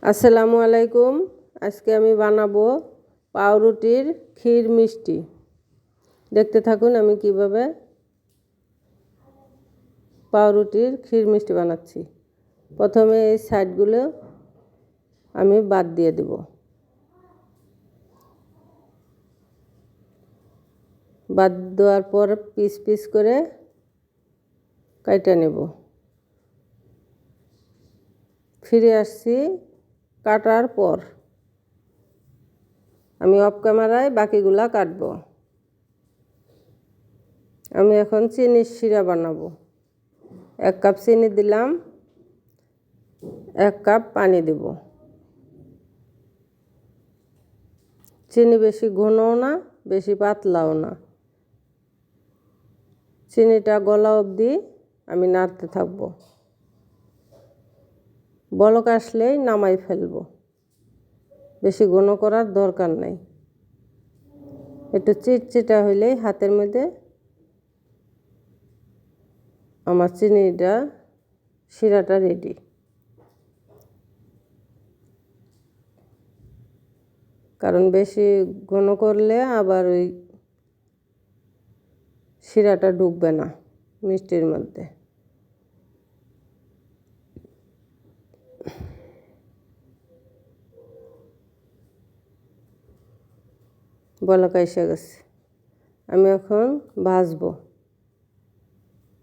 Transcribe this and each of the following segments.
আসসালামু আলাইকুম। আজকে আমি বানাবো পাউরুটির ক্ষীর মিষ্টি। দেখতে থাকুন আমি কিভাবে পাউরুটির ক্ষীর মিষ্টি বানাচ্ছি। প্রথমে এই সাইডগুলো আমি বাদ দিয়ে দেব। বাদ দেওয়ার পর পিস পিস করে কাইটা নেব। ফিরে আসছি কাটার পর আমি অফ ক্যামেরায় বাকিগুলা কাটবো। আমি এখন চিনির শিরা বানাবো। 1 কাপ চিনি দিলাম, 1 কাপ পানি দেব। চিনি বেশি ঘনও না, বেশি পাতলাও না। চিনিটা গলা অবধি আমি নাড়তে থাকবো। বলক আসলেই নামাই ফেলবো। বেশি ঘন করার দরকার নাই। একটু চিটচিটা হইলেই হাতের মধ্যে আমার চিনিটা শিরাটা রেডি। কারণ বেশি ঘন করলে আবার ওই শিরাটা ঢুকবে না মিষ্টির মধ্যে। বলক এসে গেছে। আমি এখন ভাজবো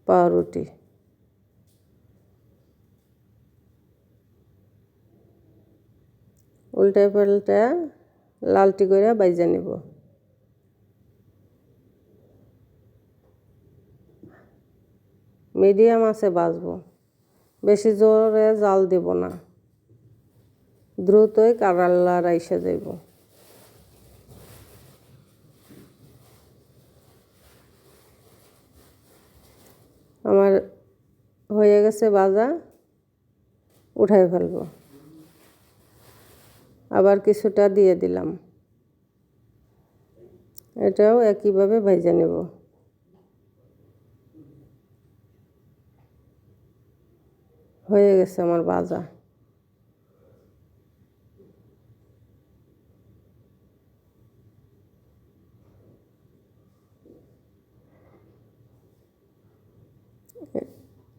পাউরুটি। উল্টায় পাল্টায় লালটি করে বাইজা নিব। মিডিয়াম আছে ভাজবো, বেশি জোরে জাল দেব না, দ্রুতই কালার আইসা যাইব। আমার হয়ে গেছে ভাজা, উঠাই ফেলবো। আবার কিছুটা দিয়ে দিলাম, এটাও একইভাবে ভাজা নেব। হয়ে গেছে আমার ভাজা।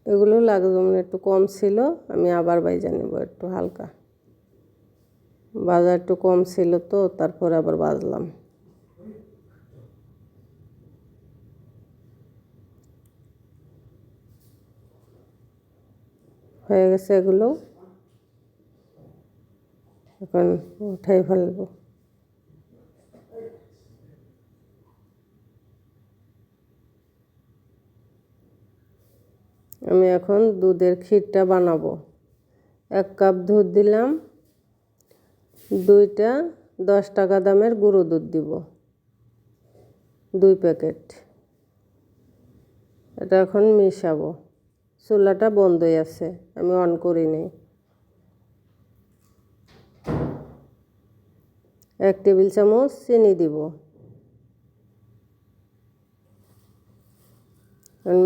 এগুলো লাগবে একটু কম ছিল, আমি আবার ভাজা নেব একটু হালকা। ভাজা একটু কম ছিল তো তারপরে আবার ভাজলাম। হয়ে গেছে এগুলো, এখন উঠাই ফেলবো। আমি এখন দুধের ক্ষীরটা বানাবো। 1 কাপ দুধ দিলাম, 2টা 10 টাকা দামের গুঁড়ো দুধ দিব, 2 প্যাকেট। এটা এখন মিশাবো। চুলাটা বন্ধই আছে, আমি অন করি নাই। 1 টেবিল চামচ চিনি দিব।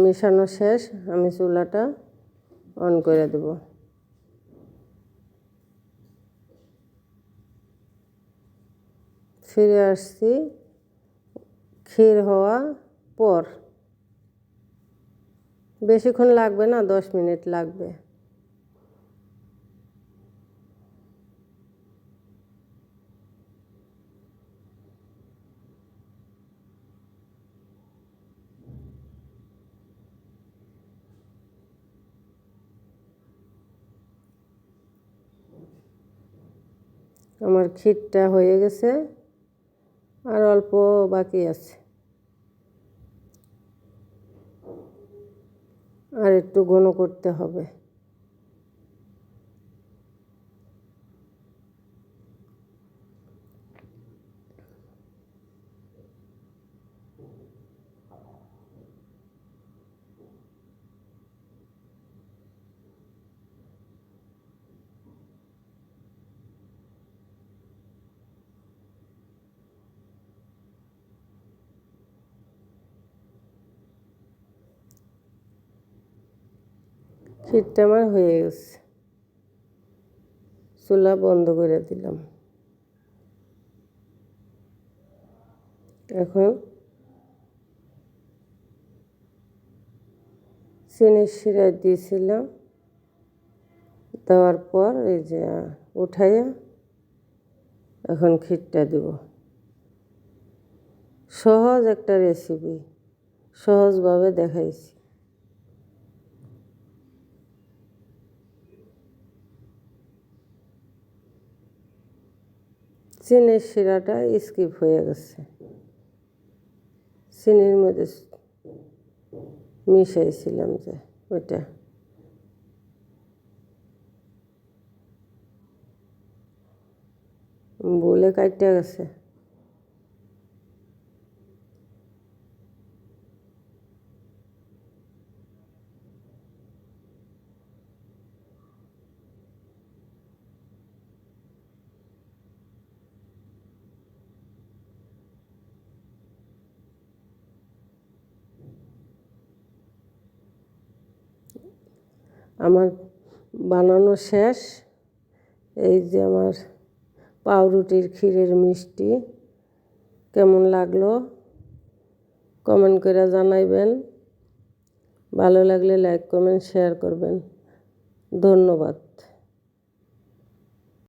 মেশানো শেষ, আমি চুলাটা অন করে দেব। ফিরে আসছি ক্ষীর হওয়া পর। বেশিক্ষণ লাগবে না, 10 মিনিট লাগবে। আমার ক্ষীরটা হয়ে গেছে, আর অল্প বাকি আছে। আর একটু ঘন করতে হবে। ক্ষীরটা আমার হয়ে গেছে। চুলা বন্ধ করে দিলাম। এখন চিনির শিরা দিয়েছিলাম, দেওয়ার পর এই যে উঠাইয়া এখন ক্ষীরটা দিব। সহজ একটা রেসিপি, সহজভাবে দেখাইছি। চিনির শিরাটা স্কিপ হয়ে গেছে, চিনির মধ্যে মিশাইছিলাম যে ওইটা। বলে কাটতে গেছে। আমার বানানো শেষ। এই যে আমার পাউরুটির ক্ষীরের মিষ্টি কেমন লাগলো কমেন্ট করে জানাইবেন। ভালো লাগলে লাইক কমেন্ট শেয়ার করবেন। ধন্যবাদ।